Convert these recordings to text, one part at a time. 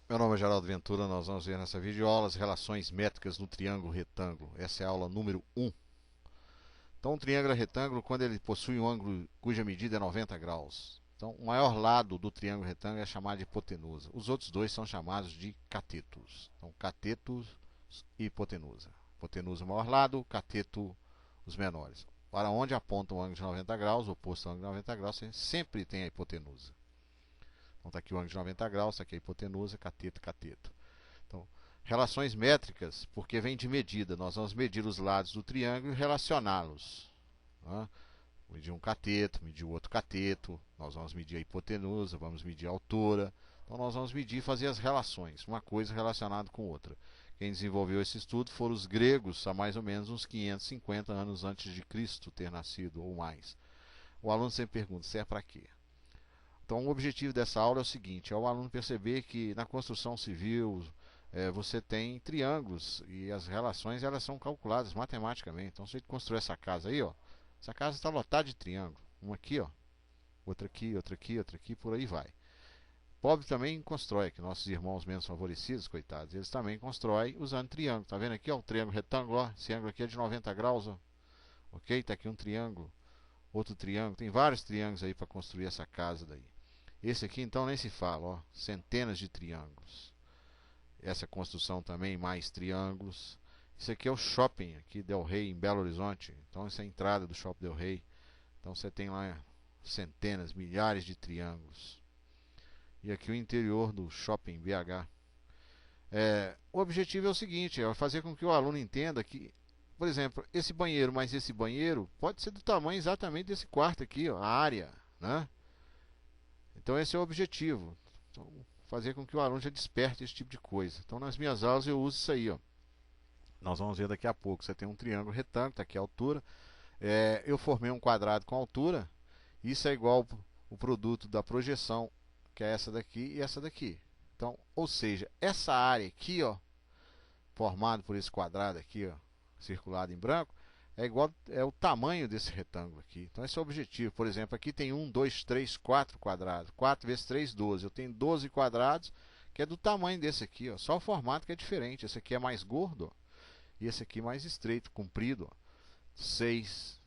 Meu nome é Geraldo Ventura, nós vamos ver nessa videoaula as relações métricas no triângulo retângulo. Essa é a aula número 1. Então, um triângulo é retângulo quando ele possui um ângulo cuja medida é 90 graus. Então, o maior lado do triângulo retângulo é chamado de hipotenusa. Os outros dois são chamados de catetos. Então, catetos e hipotenusa. Hipotenusa o maior lado, cateto os menores. Para onde aponta o ângulo de 90 graus, o oposto ao ângulo de 90 graus, você sempre tem a hipotenusa. Então está aqui o ângulo de 90 graus, está aqui a hipotenusa, cateto, cateto. Então, relações métricas, porque vem de medida. Nós vamos medir os lados do triângulo e relacioná-los. Né? Medir um cateto, medir o outro cateto, nós vamos medir a hipotenusa, vamos medir a altura. Então nós vamos medir e fazer as relações, uma coisa relacionada com outra. Quem desenvolveu esse estudo foram os gregos, há mais ou menos uns 550 anos antes de Cristo ter nascido ou mais. O aluno sempre pergunta, serve para quê? Então, o objetivo dessa aula é o seguinte: é o aluno perceber que na construção civil você tem triângulos e as relações elas são calculadas matematicamente. Então, se a gente construir essa casa aí, ó, essa casa está lotada de triângulo. Um aqui, ó, outro aqui, outro aqui, outro aqui, por aí vai. Pobre também constrói, que nossos irmãos menos favorecidos, coitados, eles também constroem usando triângulo. Tá vendo aqui, ó, o triângulo retângulo, ó, esse ângulo aqui é de 90 graus, ó. Ok? Tá aqui um triângulo, outro triângulo, tem vários triângulos aí para construir essa casa daí. Esse aqui então nem se fala, ó, centenas de triângulos. Essa construção também, mais triângulos. Isso aqui é o shopping aqui Del Rey, em Belo Horizonte. Então essa é a entrada do Shopping Del Rey. Então você tem lá centenas, milhares de triângulos. E aqui o interior do Shopping BH. O objetivo é o seguinte, é fazer com que o aluno entenda que, por exemplo, esse banheiro mais esse banheiro pode ser do tamanho exatamente desse quarto aqui, ó, a área, né? Então esse é o objetivo. Então, fazer com que o aluno já desperte esse tipo de coisa. Então nas minhas aulas eu uso isso aí, ó. Nós vamos ver daqui a pouco. Você tem um triângulo retângulo, está aqui a altura. Eu formei um quadrado com altura. Isso é igual o produto da projeção, que é essa daqui e essa daqui. Então, ou seja, essa área aqui, ó, formada por esse quadrado aqui, ó, circulado em branco, é igual o tamanho desse retângulo aqui. Então esse é o objetivo. Por exemplo, aqui tem 1, 2, 3, 4 quadrados. 4 vezes 3, 12. Eu tenho 12 quadrados, que é do tamanho desse aqui, ó. Só o formato que é diferente. Esse aqui é mais gordo, ó, e esse aqui mais estreito, comprido, ó. 6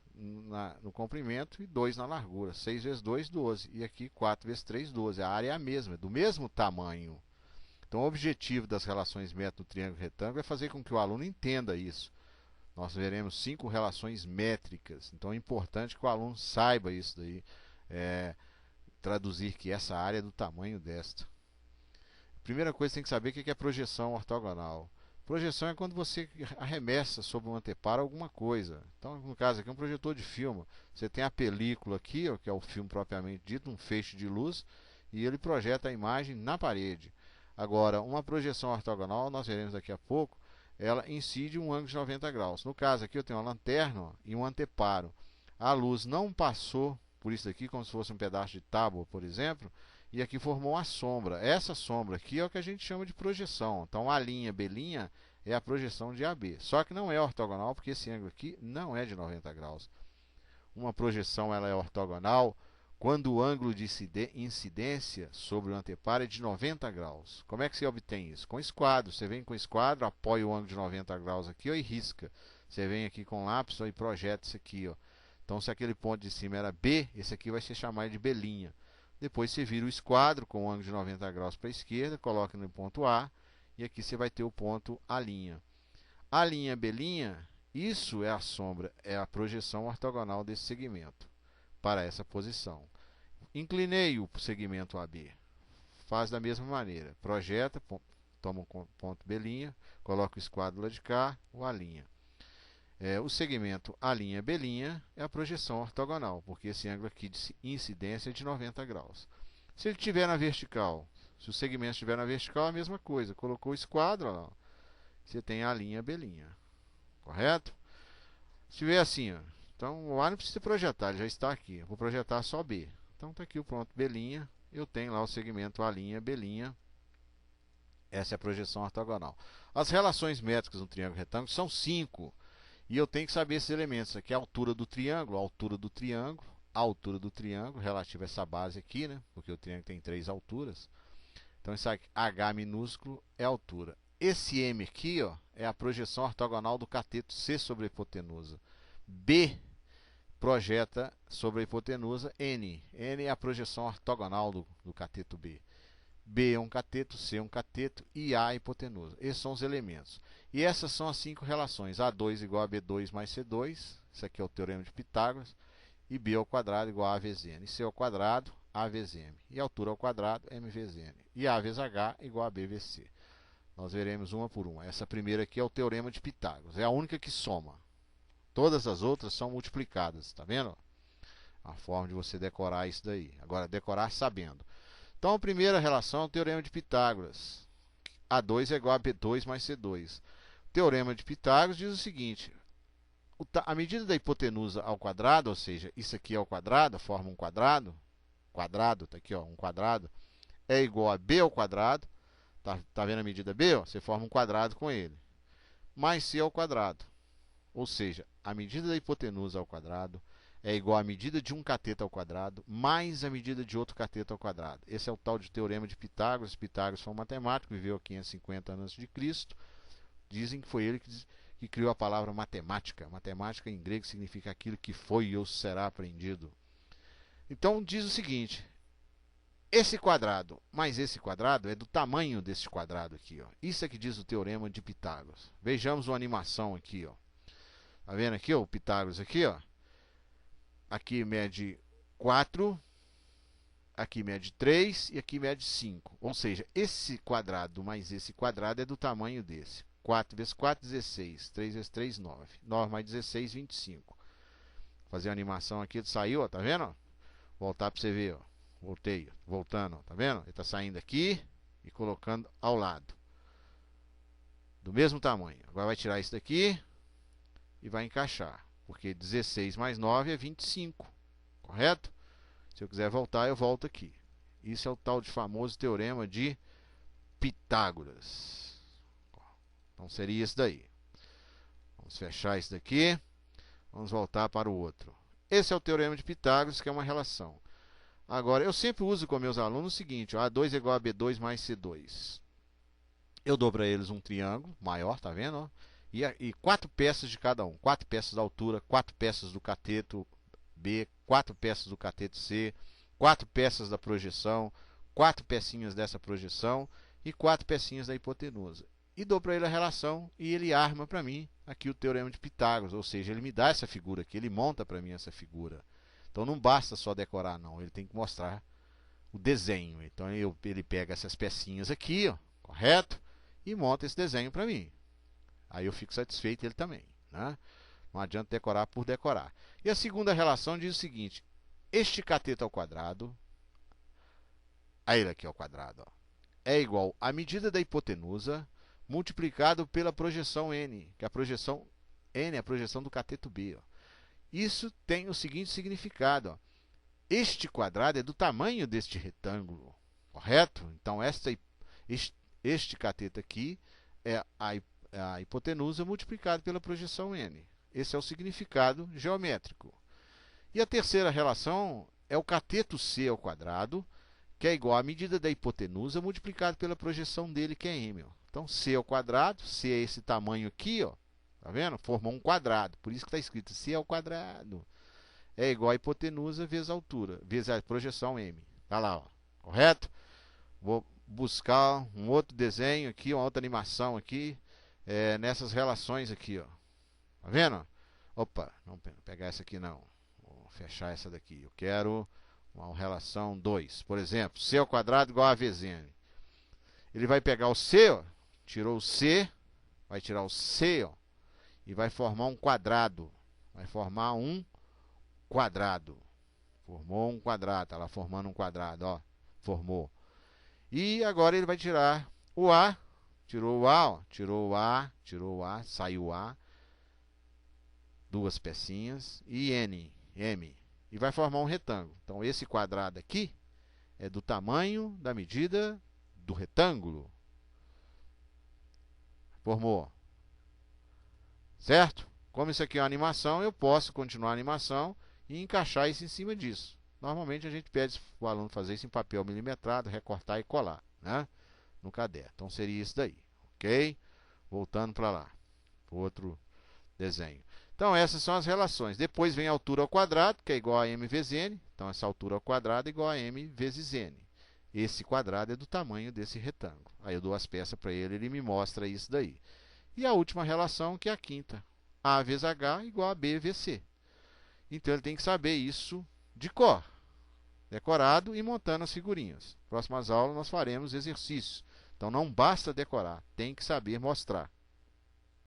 no comprimento e 2 na largura. 6 vezes 2, 12. E aqui 4 vezes 3, 12. A área é a mesma, é do mesmo tamanho. Então o objetivo das relações métricas do triângulo retângulo é fazer com que o aluno entenda isso. Nós veremos 5 relações métricas. Então é importante que o aluno saiba isso daí. Traduzir que essa área é do tamanho desta. Primeira coisa, tem que saber o que é projeção ortogonal. Projeção é quando você arremessa sobre um anteparo alguma coisa. Então, no caso aqui, um projetor de filme. Você tem a película aqui, ó, que é o filme propriamente dito, um feixe de luz, e ele projeta a imagem na parede. Agora, uma projeção ortogonal, nós veremos daqui a pouco, ela incide um ângulo de 90 graus. No caso aqui eu tenho uma lanterna, ó, e um anteparo. A luz não passou por isso aqui, como se fosse um pedaço de tábua, por exemplo, e aqui formou uma sombra. Essa sombra aqui é o que a gente chama de projeção. Então a linha B' é a projeção de AB. Só que não é ortogonal, porque esse ângulo aqui não é de 90 graus. Uma projeção ela é ortogonal quando o ângulo de incidência sobre o anteparo é de 90 graus. Como é que você obtém isso? Com esquadro. Você vem com esquadro, apoia o ângulo de 90 graus aqui, ó, e risca. Você vem aqui com lápis, ó, e projeta isso aqui, ó. Então, se aquele ponto de cima era B, esse aqui vai ser chamado de B'. Depois você vira o esquadro com o ângulo de 90 graus para a esquerda, coloca no ponto A, e aqui você vai ter o ponto A'. A linha B', isso é a sombra, é a projeção ortogonal desse segmento para essa posição. Inclinei o segmento AB. Faz da mesma maneira. Projeta, toma um ponto B', coloca o esquadro lá de cá, o A'. O segmento A'B' é a projeção ortogonal, porque esse ângulo aqui de incidência é de 90 graus. Se ele estiver na vertical, se o segmento estiver na vertical, é a mesma coisa. Colocou o esquadro, ó, você tem a A'B'. Correto? Se estiver assim, ó, então o A não precisa projetar, ele já está aqui. Eu vou projetar só B. Então está aqui o ponto B', eu tenho lá o segmento A'B'. Essa é a projeção ortogonal. As relações métricas no triângulo retângulo são 5. E eu tenho que saber esses elementos. Aqui é a altura do triângulo, a altura do triângulo, a altura do triângulo, relativa a essa base aqui, né? Porque o triângulo tem 3 alturas. Então isso aqui, H minúsculo é a altura. Esse M aqui, ó, é a projeção ortogonal do cateto C sobre a hipotenusa. B projeta sobre a hipotenusa N. N é a projeção ortogonal do cateto B. B é um cateto, C é um cateto e A é a hipotenusa. Esses são os elementos. E essas são as 5 relações. A2 igual a B2 mais C2. Isso aqui é o teorema de Pitágoras. E B ao quadrado igual a vezes N. E C ao quadrado, A vezes M. E altura ao quadrado, M vezes N. E A vezes H igual a B vezes C. Nós veremos uma por uma. Essa primeira aqui é o teorema de Pitágoras. É a única que soma. Todas as outras são multiplicadas. Está vendo? A forma de você decorar isso daí. Agora, decorar sabendo. Então, a primeira relação é o teorema de Pitágoras. A2 é igual a B2 mais C2. O teorema de Pitágoras diz o seguinte. A medida da hipotenusa ao quadrado, ou seja, isso aqui ao quadrado, forma um quadrado. Quadrado, tá aqui, ó, um quadrado. É igual a B ao quadrado. Tá vendo a medida B? Ó? Você forma um quadrado com ele. Mais C ao quadrado. Ou seja, a medida da hipotenusa ao quadrado é igual à medida de um cateto ao quadrado mais a medida de outro cateto ao quadrado. Esse é o tal de teorema de Pitágoras. Pitágoras foi um matemático, viveu há 550 anos de Cristo. Dizem que foi ele que criou a palavra matemática. Matemática em grego significa aquilo que foi ou será aprendido. Então diz o seguinte: esse quadrado mais esse quadrado é do tamanho desse quadrado aqui, ó. Isso é que diz o teorema de Pitágoras. Vejamos uma animação aqui, ó. Tá vendo aqui, ó, o Pitágoras aqui, ó. Aqui mede 4, aqui mede 3 e aqui mede 5. Ou seja, esse quadrado mais esse quadrado é do tamanho desse. 4 vezes 4, 16. 3 vezes 3, 9. 9 mais 16, 25. Vou fazer a animação aqui, ele saiu, ó, tá vendo? Ó? Voltar para você ver, ó. Voltei, voltando, ó, tá vendo? Ele está saindo aqui e colocando ao lado. Do mesmo tamanho. Agora vai tirar isso daqui e vai encaixar. Porque 16 mais 9 é 25. Correto? Se eu quiser voltar, eu volto aqui. Isso é o tal de famoso teorema de Pitágoras. Então seria isso daí. Vamos fechar isso daqui. Vamos voltar para o outro. Esse é o teorema de Pitágoras, que é uma relação. Agora, eu sempre uso com meus alunos o seguinte: ó, A2 é igual a B2 mais C2. Eu dou para eles um triângulo maior, tá vendo? Ó? E 4 peças de cada um. 4 peças da altura, 4 peças do cateto B, 4 peças do cateto C, 4 peças da projeção, 4 pecinhas dessa projeção e 4 pecinhas da hipotenusa. E dou para ele a relação e ele arma para mim aqui o teorema de Pitágoras. Ou seja, ele me dá essa figura aqui, ele monta para mim essa figura. Então não basta só decorar, não. Ele tem que mostrar o desenho. Então ele pega essas pecinhas aqui, ó, correto? E monta esse desenho para mim. Aí eu fico satisfeito, ele também, né? Não adianta decorar por decorar. E a segunda relação diz o seguinte: este cateto ao quadrado, a ele aqui ao quadrado, ó, é igual à medida da hipotenusa multiplicado pela projeção N, que a projeção N é a projeção do cateto B. Ó. Isso tem o seguinte significado: ó. Este quadrado é do tamanho deste retângulo, correto? Então este cateto aqui é a hipotenusa multiplicado pela projeção N. Esse é o significado geométrico. E a terceira relação é o cateto C ao quadrado, que é igual à medida da hipotenusa multiplicado pela projeção dele, que é M. Ó. Então, C ao quadrado, C é esse tamanho aqui, ó. Tá vendo? Formou um quadrado. Por isso que está escrito C ao quadrado. É igual a hipotenusa vezes a altura, vezes a projeção M. Tá lá, ó. Correto? Vou buscar um outro desenho aqui, uma outra animação aqui, nessas relações aqui, ó. Tá vendo? Opa, não vou pegar essa aqui não. Vou fechar essa daqui. Eu quero uma relação 2. Por exemplo, C ao quadrado igual a vezes N. Ele vai pegar o C, ó, tirou o C, vai tirar o C, ó, e vai formar um quadrado. Vai formar um quadrado. Formou um quadrado, tá lá formando um quadrado, ó. Formou. E agora ele vai tirar o A. Tirou o A, ó. Tirou o A, tirou o A, saiu o A. Duas pecinhas. E N, M. E vai formar um retângulo. Então esse quadrado aqui é do tamanho da medida do retângulo. Formou. Certo? Como isso aqui é uma animação, eu posso continuar a animação e encaixar isso em cima disso. Normalmente a gente pede para o aluno fazer isso em papel milimetrado, recortar e colar, né? no caderno. Então seria isso daí, ok? Voltando para lá, outro desenho. Então essas são as relações. Depois vem a altura ao quadrado, que é igual a m vezes n. Então essa altura ao quadrado é igual a m vezes n. Esse quadrado é do tamanho desse retângulo. Aí eu dou as peças para ele, ele me mostra isso daí. E a última relação, que é a quinta. A vezes h igual a b vezes c. Então ele tem que saber isso de cor, decorado e montando as figurinhas. Próximas aulas nós faremos exercícios. Então não basta decorar, tem que saber mostrar.